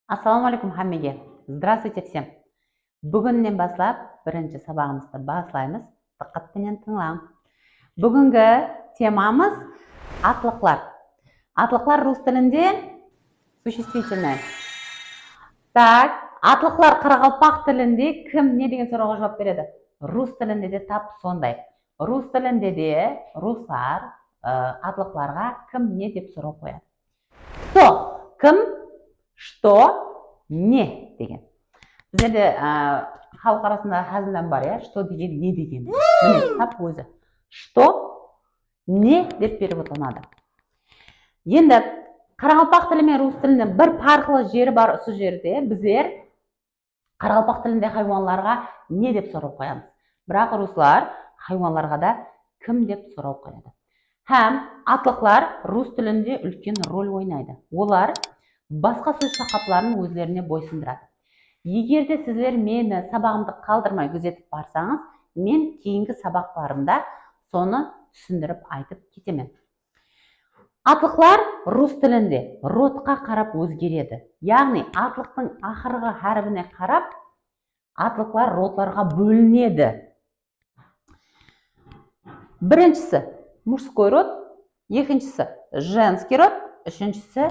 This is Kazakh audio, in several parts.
Ассалаумалейкум хаммеге. Здравствуйте всем. Бүгіннен бастап бірінші сабағымызды бастаймыз. Диққатпенен тыңлаң. Бүгінгі темамыз атлықлар. Атлықлар рус тілінде существительное. Так, атлықлар қарақалпақ тілінде кім не деген сұрауға жауап береді? Рус тілінде де тап сондай. Рус тілінде де руслар атлықларға кім не деп сұрау қояды. Кто? Кім? Что? Не деген. Біздерде халық арасында хәзілден бар, что деген, не деген. Міне, тап өзі. Что? Не деп беріп отырады. Енді қарақалпақ тілі мен рус тілінің бір farқлы жері бар, осы жерде біздер қарақалпақ тілінде хайуанларға не деп сұрау қоямыз. Бірақ руслар хайуанларға да кім деп сұрау қояды. Һәм атлықлар рус тілінде үлкен рөл ойнайды. Олар басқа сөз шаққапларын өздеріне бойсындырады. Егер де сіздер мені сабағымды қалдырмай күзетіп барсаңыз, мен кейінгі сабақтарымда соны түсіндіріп айтып кетемін. Атлықлар рус тілінде ротқа қарап өзгереді. Яғни атлықтың ақырғы харібіне қарап, атлықлар ротларға бөлінеді. Біріншісі мужской род, екіншісі женский род, үшіншісі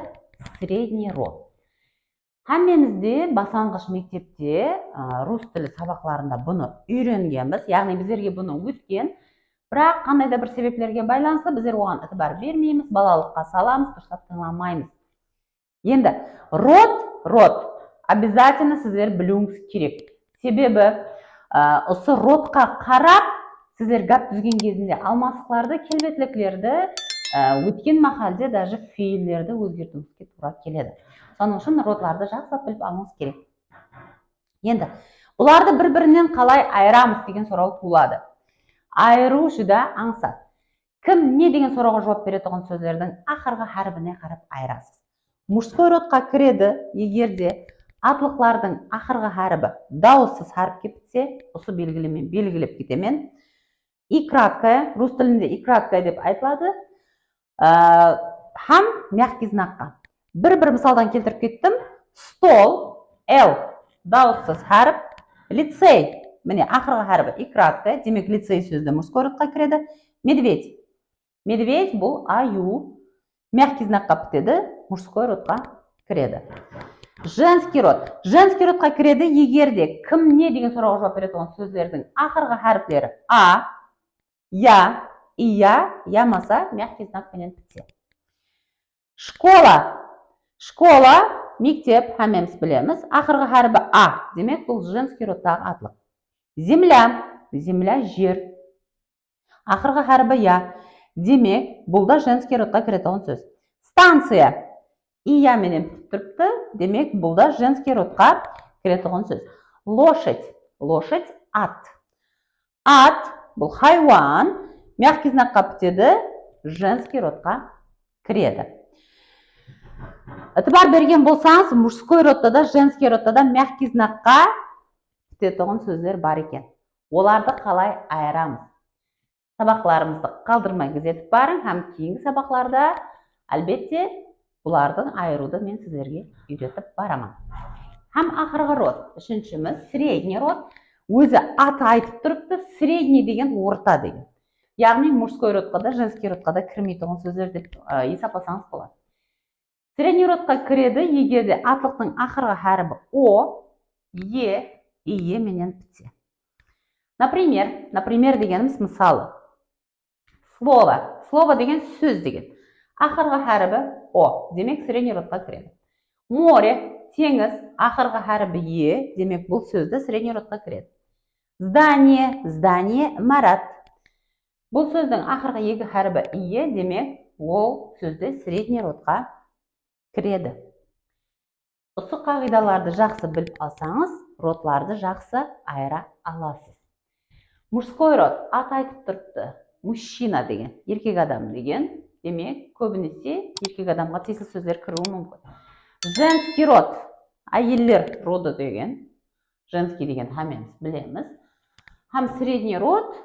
средний род. Әмемізде басланғыш мектепте рус тілі сабақларында бұны үйренгенбіз, яғни біздерге бұны өткен, бірақ қандай да бір себеплерге байланысты біздер оған ітібар бермейміз, балалыққа саламыз, дұрыстап тыңламаймыз. Енді род обязательно сіздер білуіңіз керек. Себебі осы родқа қарап сіздер гәп түзген кезінде алмасықларды, келбетліклерді, өткен мақалде даже фейлерді өзгертуіңізге тура келеді. Соның үшін родларды жақсылап біліп алыңыз керек. Енді бұларды бір-бірінен қалай айырамыз деген сұрау туылады. Айыру жүда аңсат. Кім не деген сұрауға жауап беретін сөздердің ақырғы харібіне қарап айырасыз. Мужской родқа кіреді, егерде атлықлардың ақырғы харібі дауыссыз харіпке бітсе, осы белгілемен белгілеп кетемін. И краткая, рус тілінде и краткая деп айтылады. Хам мягкий знакқа. Бір мысалдан келтіріп кеттім. Стол, L, дауыссыз харіп, лицей, міне ақырғы харібі и краткая, демек лицей сөзді мужской родқа кіреді. Медведь. Медведь бұл аю, мягкий знакқа бітеді, мужской родқа кіреді. Женский род. Женский родқа кіреді, егерде кім не деген сұрауға жауап беретін сөздердің ақырғы харіплері а, я, ия, ямаса, мягкий знакпенен бітсе. Школа, мектеп, әмеміз білеміз. Ақырғы харібі а, демек бұл женский родтағы атлық. Земля, жер. Ақырғы харібі я, демек бұл да женский родқа кіретін сөз. Станция, ия менен тұрыпты, демек бұл да женский родқа кіретін сөз. Лошадь, ат. Ат, бұл хайуан, мягкий знакқа бітеді, женский родқа кіреді. Ітібар берген болсаңыз, мужской родта да, женский родта да мягкий знакқа бітетін сөздер бар екен. Оларды қалай айырамыз? Сабақларымызды қалдырмай күзетіп барың, һәм кейінгі сабақларда әлбетте бұлардың айыруды мен сіздерге үйретіп барамын. Һәм ақырғы род, үшіншіміз средний род, өзі аты айтып тұрыпты, средний деген орта деген. Яғни мужской родқа да, женский родқа да кірмейтін сөздер деп есаптасаңыз болады. Средний родқа кіреді, егерде атлықтың ақырғы харібі о, е, ие менен бітсе. Например дегеніміз мысалы. Слово деген сөз деген. Ақырғы харібі о, демек средний родқа кіреді. Море, теңіз, ақырғы харібі е, демек бұл сөзді средний родқа кіреді. Здание, марат. Бұл сөздің ақырғы екі харібі е, демек ол сөзді средний родқа кіреді. Осы қағидаларды жақсы біліп алсаңыз, родларды жақсы айыра аласыз. Мужской род, ат айтып тұрыпты, мужчина деген, еркек адам деген, демек көбінесе еркек адамға тиесілі сөздер кіруі мүмкін. Женский род, әйелдер роды деген, женский деген әмеміз білеміз. Һәм средний род,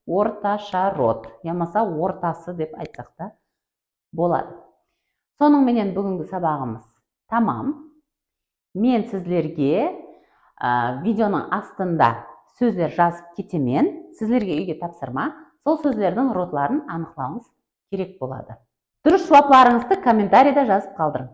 орташа род, ямаса ортасы деп айтсақ та болады. Соның менен бүгінгі сабағымыз тамам. мен сіздерге видеоның астында сөздер жазып кетемен, сіздерге үйге тапсырма, сол сөздердің родларын анықтауыңыз керек болады. Дұрыс жауаптарыңызды комментарийда жазып қалдырың.